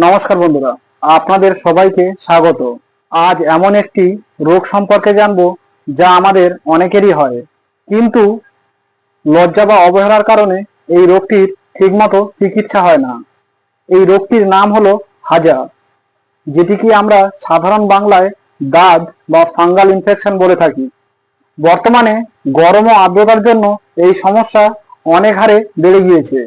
নমস্কার বন্ধুরা, আপনাদের সবাইকে স্বাগত। আজ এমন একটি রোগ সম্পর্কে জানবো যা আমাদের অনেকেরই হয়, কিন্তু লজ্জা বা অবহেলার কারণে এই রোগটির ঠিকমতো চিকিৎসা হয় না। এই রোগটির নাম হলো হাজা, যেটিকে আমরা সাধারণ বাংলায় দাঁত বা ফাঙ্গাল ইনফেকশন বলে থাকি। বর্তমানে গরম ও আর্দ্রতার জন্য এই সমস্যা অনেক হারে বেড়ে গিয়েছে।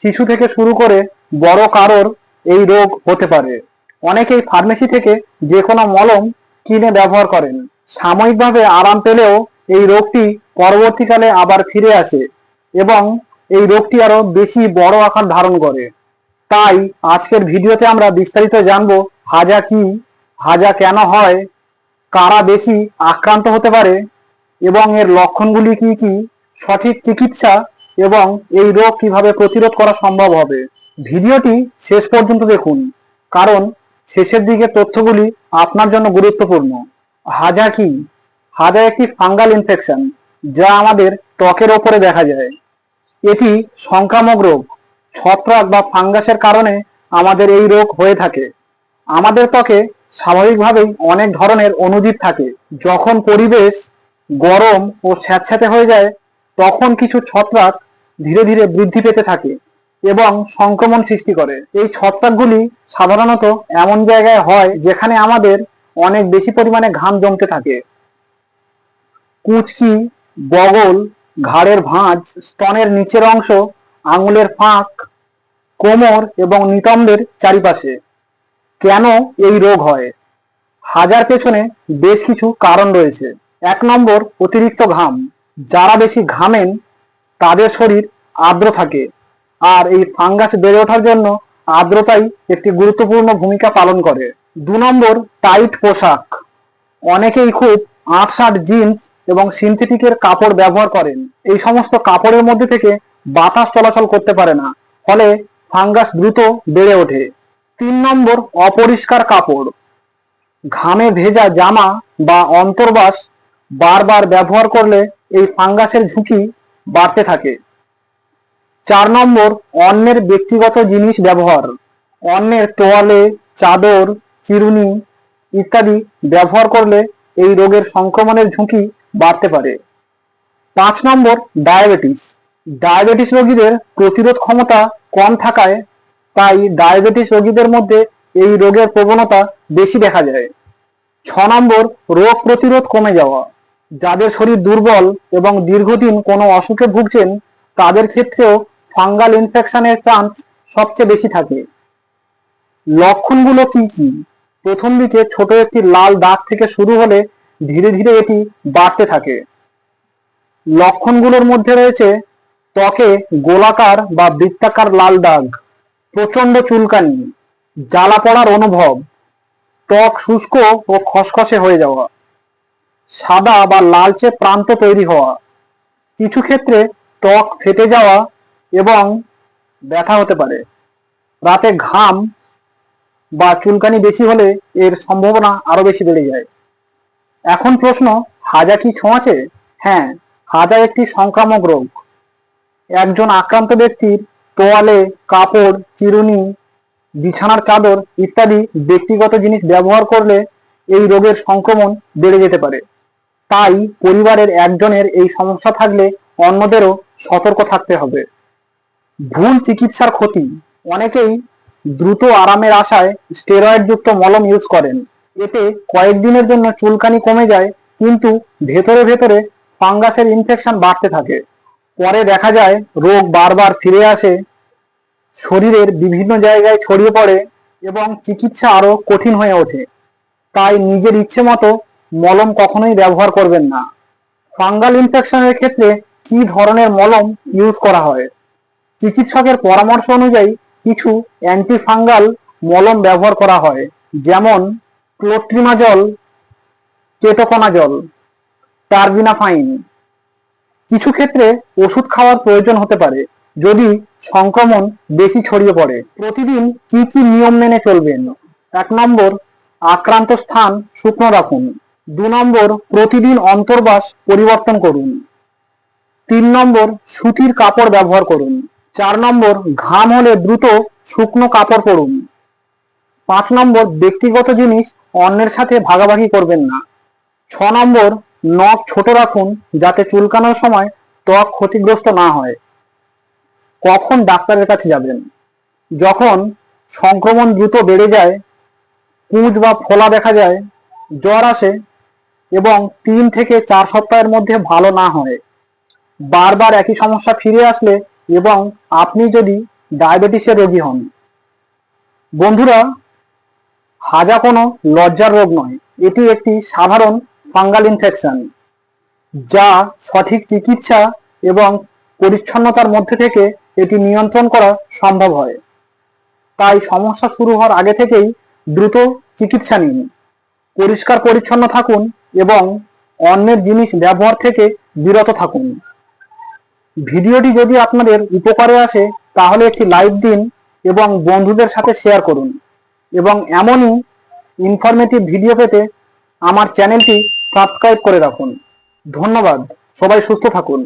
শিশু থেকে শুরু করে বড় কারোর এই রোগ হতে পারে। অনেকেই ফার্মেসি থেকে যে কোনো মলম কিনে ব্যবহার করেন। সাময়িকভাবে আরাম পেলেও এই রোগটি পরবর্তীকালে আবার ফিরে আসে এবং এই রোগটি আরো বেশি বড় আকার ধারণ করে। তাই আজকের ভিডিওতে আমরা বিস্তারিত জানবো হাজা কি, হাজা কেন হয়, কারা বেশি আক্রান্ত হতে পারে এবং এর লক্ষণগুলি কি কি, সঠিক চিকিৎসা এবং এই রোগ কিভাবে প্রতিরোধ করা সম্ভব হবে। ভিডিওটি শেষ পর্যন্ত দেখুন, কারণ শেষের দিকে তথ্যগুলি আপনার জন্য গুরুত্বপূর্ণ। হাজা কি? হাজা একটি ফাঙ্গাল ইনফেকশন যা আমাদের ত্বকের ওপরে দেখা যায়। এটি সংক্রামক রোগ। ছত্রাক বা ফাঙ্গাসের কারণে আমাদের এই রোগ হয়ে থাকে। আমাদের ত্বকে স্বাভাবিকভাবেই অনেক ধরনের অণুজীব থাকে। যখন পরিবেশ গরম ও স্যাঁতস্যাঁতে হয়ে যায়, তখন কিছু ছত্রাক ধীরে ধীরে বৃদ্ধি পেতে থাকে এবং সংক্রমণ সৃষ্টি করে। এই ছত্রাকগুলি সাধারণত এমন জায়গায় হয় যেখানে আমাদের অনেক বেশি পরিমাণে ঘাম জমতে থাকে। কুঁচকি, বগল, ঘাড়ের ভাঁজ, স্তনের নিচের অংশ, আঙুলের ফাঁক, কোমর এবং নিতম্বের চারিপাশে। কেন এই রোগ হয়? হাজার পেছনে বেশ কিছু কারণ রয়েছে। 1 নম্বর, অতিরিক্ত ঘাম। যারা বেশি ঘামেন তাদের শরীর আর্দ্র থাকে, আর এই ফাঙ্গাস বেড়ে ওঠার জন্য আর্দ্রতাই একটি গুরুত্বপূর্ণ ভূমিকা পালন করে। 2 নম্বর, টাইট পোশাক। অনেকেই খুব আঁটসাঁট জিন্স এবং সিনথেটিকের কাপড় ব্যবহার করেন। এই সমস্ত কাপড়ের মধ্যে থেকে বাতাস চলাচল করতে পারে না, ফলে ফাঙ্গাস দ্রুত বেড়ে ওঠে। 3 নম্বর, অপরিষ্কার কাপড়। ঘামে ভেজা জামা বা অন্তর্বাস বারবার ব্যবহার করলে এই ফাঙ্গাসের ঝুঁকি বাড়তে থাকে। 4 নম্বর, অন্যের ব্যক্তিগত জিনিস ব্যবহার। অন্যের তোয়ালে, চাদর, চিরুনি ইত্যাদি ব্যবহার করলে এই রোগের সংক্রমণের ঝুঁকি বাড়তে পারে। 5 নম্বর, ডায়াবেটিস। ডায়াবেটিস রোগীদের প্রতিরোধ ক্ষমতা কম থাকায় তাই ডায়াবেটিস রোগীদের মধ্যে এই রোগের প্রবণতা বেশি দেখা যায়। 6 নম্বর, রোগ প্রতিরোধ কমে যাওয়া। যাদের শরীর দুর্বল এবং দীর্ঘদিন কোনো অসুখে ভুগছেন তাদের ক্ষেত্রেও ফাঙ্গাল ইনফেকশনের চান্স সবচেয়ে বেশি থাকে। লক্ষণগুলো কি কি? প্রথম দিকে ছোট একটি লাল দাগ থেকে শুরু হলে ধীরে ধীরে এটি বাড়তে থাকে। লক্ষণগুলোর মধ্যে রয়েছে ত্বকে গোলাকার বা বৃত্তাকার লাল দাগ, প্রচন্ড চুলকানি, জ্বালা পড়ার অনুভব, ত্বক শুষ্ক ও খসখসে হয়ে যাওয়া, সাদা বা লালচে প্রান্ত তৈরি হওয়া, কিছু ক্ষেত্রে ত্বক ফেটে যাওয়া এবং ব্যথা হতে পারে। রাতে ঘাম বা চুলকানি বেশি হলে এর সম্ভাবনা আরো বেশি বেড়ে যায়। এখন প্রশ্ন, হাজা কি ছোঁয়াচে? হ্যাঁ, হাজা একটি সংক্রামক রোগ। একজন আক্রান্ত ব্যক্তির তোয়ালে, কাপড়, চিরুনি, বিছানার চাদর ইত্যাদি ব্যক্তিগত জিনিস ব্যবহার করলে এই রোগের সংক্রমণ বেড়ে যেতে পারে। তাই পরিবারের একজনের এই সমস্যা থাকলে অন্যদেরও সতর্ক থাকতে হবে। ভুল চিকিৎসার ক্ষতি। অনেকেই দ্রুত আরামের আশায় স্টেরয়েড যুক্ত মলম ইউজ করেন। এতে কয়েকদিনের জন্য চুলকানি কমে যায়, কিন্তু ভেতরে ভেতরে ফাঙ্গাসের ইনফেকশন বাড়তে থাকে। পরে দেখা যায় রোগ বারবার ফিরে আসে, শরীরের বিভিন্ন জায়গায় ছড়িয়ে পড়ে এবং চিকিৎসা আরো কঠিন হয়ে ওঠে। তাই নিজের ইচ্ছে মতো মলম কখনোই ব্যবহার করবেন না। ফাঙ্গাল ইনফেকশনের ক্ষেত্রে কি ধরনের মলম ইউজ করা হয়? চিকিৎসকের পরামর্শ অনুযায়ী কিছু অ্যান্টিফাঙ্গাল মলম ব্যবহার করা হয়, যেমন ক্লোট্রিমাজল, কেটোকোনাজল, টারবিনাফাইন। কিছু ক্ষেত্রে ওষুধ খাওয়ার প্রয়োজন হতে পারে যদি সংক্রমণ বেশি ছড়িয়ে পড়ে। প্রতিদিন কি কি নিয়ম মেনে চলবেন? 1 নম্বর, আক্রান্ত স্থান শুকনো রাখুন। 2 নম্বর, প্রতিদিন অন্তর্বাস পরিবর্তন করুন। 3 নম্বর, সুতির কাপড় ব্যবহার করুন। 4 নম্বর, ঘাম হলে দ্রুত শুকনো কাপড় পরুন। 5 নম্বর, ব্যক্তিগত জিনিস অন্যের সাথে ভাগাভাগি করবেন না। 6 নম্বর, নখ ছোট রাখুন যাতে চুলকানোর সময় ত্বক ক্ষতিগ্রস্ত না হয়। কখন ডাক্তারের কাছে যাবেন? যখন সংক্রমণ দ্রুত বেড়ে যায়, পুঁজ বা ফোলা দেখা যায়, জ্বর আসে এবং 3 থেকে 4 সপ্তাহের মধ্যে ভালো না হয়, বারবার একই সমস্যা ফিরে আসলে এবং আপনি যদি ডায়াবেটিসের রোগী হন। বন্ধুরা, হাজা কোনো লজ্জার রোগ নয়, এটি একটি সাধারণ ফাঙ্গাল ইনফেকশন যা সঠিক চিকিৎসা এবং পরিচ্ছন্নতার মধ্যে থেকে এটি নিয়ন্ত্রণ করা সম্ভব হয়। তাই সমস্যা শুরু হওয়ার আগে থেকেই দ্রুত চিকিৎসা নিন, পরিষ্কার পরিচ্ছন্ন থাকুন এবং অন্যের জিনিস ব্যবহার থেকে বিরত থাকুন। ভিডিওটি যদি আপনাদের উপকারে আসে তাহলে একটি লাইক দিন এবং বন্ধুদের সাথে শেয়ার করুন, এবং এমনই ইনফরমেটিভ ভিডিও পেতে আমার চ্যানেলটি সাবস্ক্রাইব করে রাখুন। ধন্যবাদ। সবাই সুস্থ থাকুন।